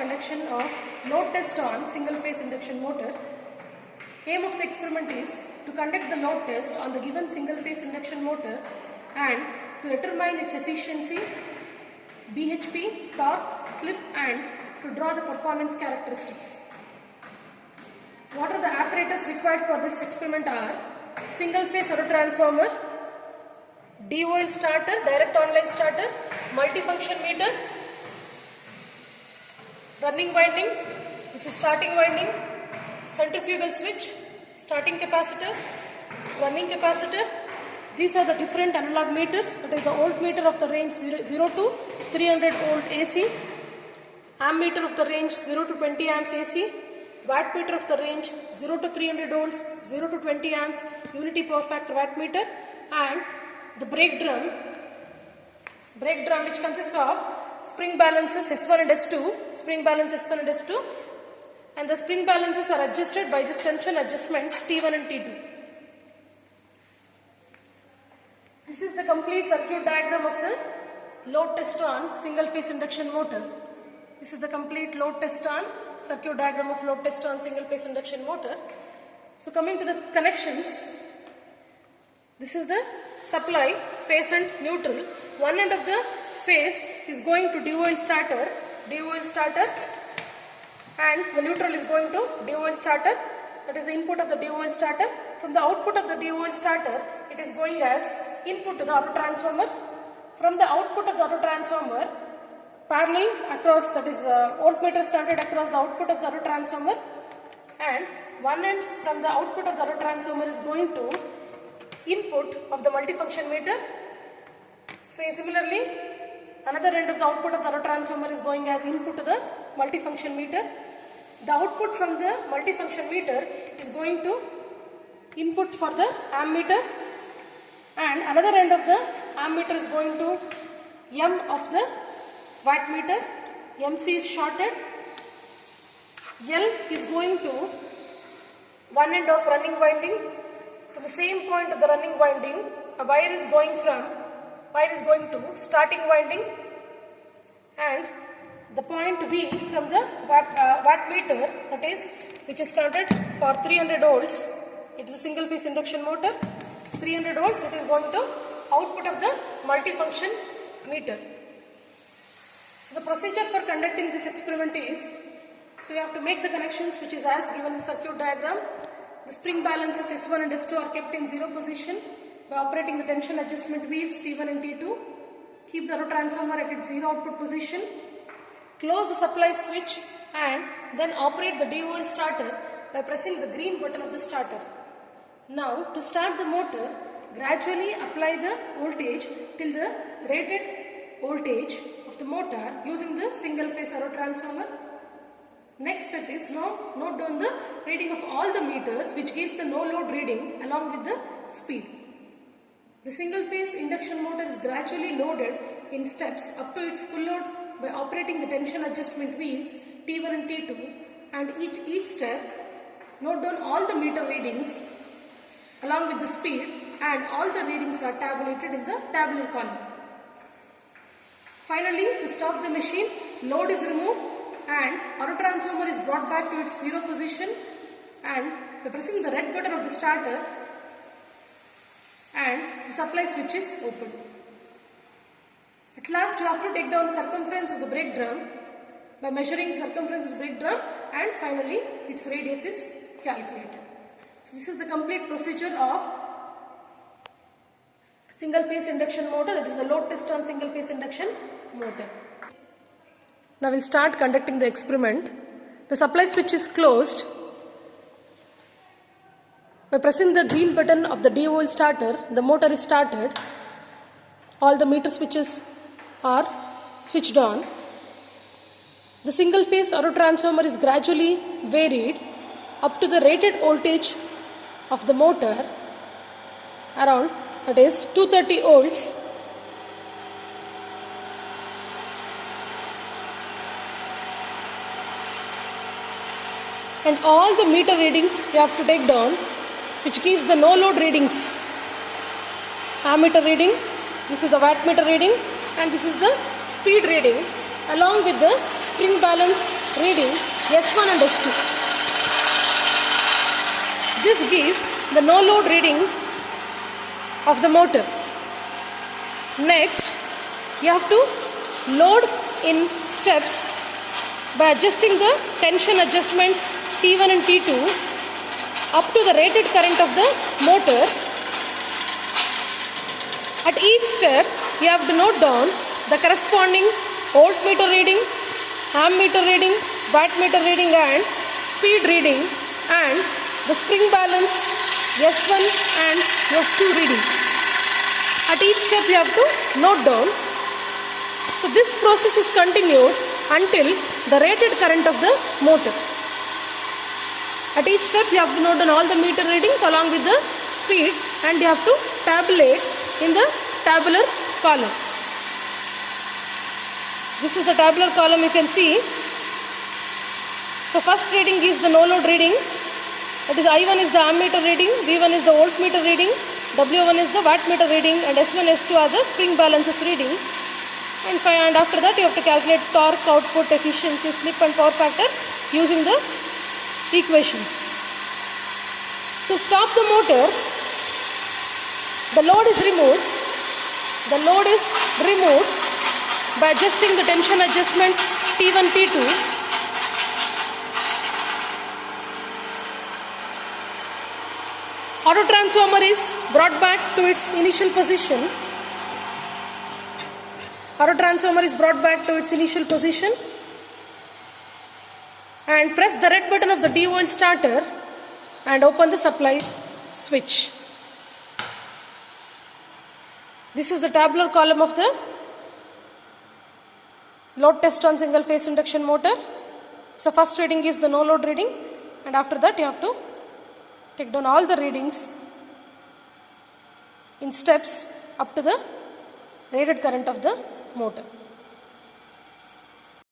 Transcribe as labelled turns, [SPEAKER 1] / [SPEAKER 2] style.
[SPEAKER 1] conduction of load test on single phase induction motor. Aim of the experiment is to conduct the load test on the given single phase induction motor and to determine its efficiency, BHP, torque, slip and to draw the performance characteristics. What are the apparatus required for this experiment are single phase autotransformer, DOL starter, direct online starter, multifunction meter, running winding, this is starting winding, centrifugal switch, starting capacitor, running capacitor. These are the different analog meters, that is the voltmeter of the range 0 to 300 volt AC, ammeter of the range 0 to 20 amps AC, wattmeter of the range 0 to 300 volts, 0 to 20 amps, unity power factor wattmeter, and the brake drum which consists of spring balances S1 and S2, spring balance S1 and S2, and the spring balances are adjusted by this tension adjustments T1 and T2. This is the complete circuit diagram of the load test on single phase induction motor. This is the complete load test on circuit diagram of load test on single phase induction motor. So coming to the connections, this is the supply, phase and neutral. One end of the phase is going to DOL starter, and the neutral is going to DOL starter, that is the input of the DOL starter. From the output of the DOL starter, it is going as input to the autotransformer. From the output of the autotransformer, parallel across, that is voltmeter started across the output of the autotransformer, and one end from the output of the autotransformer is going to input of the multifunction meter. Similarly, another end of the output of the autotransformer is going as input to the multifunction meter. The output from the multifunction meter is going to input for the ammeter, and another end of the ammeter is going to M of the wattmeter. MC is shorted. L is going to one end of running winding. From the same point of the running winding, a wire is going to starting winding, and the point B from the wattmeter, that is which is started for 300 volts. It is a single phase induction motor. So 300 volts, it is going to output of the multifunction meter. So the procedure for conducting this experiment is, so you have to make the connections which is as given in circuit diagram. The spring balances S1 and S2 are kept in 0 position by operating the tension adjustment wheels T1 and T2. Keep the autotransformer at its 0 output position. Close the supply switch and then operate the DOL starter by pressing the green button of the starter. Now to start the motor, gradually apply the voltage till the rated voltage of the motor using the single phase autotransformer. Next step is now note down the reading of all the meters, which gives the no load reading along with the speed. The single phase induction motor is gradually loaded in steps up to its full load by operating the tension adjustment wheels T1 and T2, and each step note down all the meter readings along with the speed, and all the readings are tabulated in the tabular column. Finally, to stop the machine, load is removed and autotransformer is brought back to its 0 position, and by pressing the red button of the starter, and the supply switch is open. At last, you have to take down the circumference of the brake drum by measuring the circumference of the brake drum, and finally its radius is calculated. So this is the complete procedure of single phase induction motor, that is the load test on single phase induction motor. Now we will start conducting the experiment. The supply switch is closed. By pressing the green button of the DOL starter, the motor is started. All the meter switches are switched on. The single phase autotransformer is gradually varied up to the rated voltage of the motor around, that is 230 volts. And all the meter readings you have to take down, which gives the no load readings. Ammeter reading, this is the wattmeter reading, and this is the speed reading along with the spring balance reading S1 and S2. This gives the no load reading of the motor. Next, you have to load in steps by adjusting the tension adjustments T1 and T2 up to the rated current of the motor. At each step, you have to note down the corresponding voltmeter reading, ammeter reading, wattmeter reading and speed reading, and the spring balance S1 and S2 reading. At each step you have to note down. So this process is continued until the rated current of the motor. At each step you have to note down all the meter readings along with the speed, and you have to tabulate in the tabular column. This is the tabular column you can see. So first reading is the no load reading. That is I1 is the ammeter reading, V1 is the voltmeter reading, W1 is the wattmeter reading, and S1, S2 are the spring balances reading. And after that you have to calculate torque, output, efficiency, slip and power factor using the equations. To stop the motor, the load is removed. The load is removed by adjusting the tension adjustments T1, T2. Auto transformer is brought back to its initial position. Auto transformer is brought back to its initial position, and press the red button of the D-volt starter and open the supply switch. This is the tabular column of the load test on single phase induction motor. So first reading is the no load reading, and after that you have to take down all the readings in steps up to the rated current of the motor.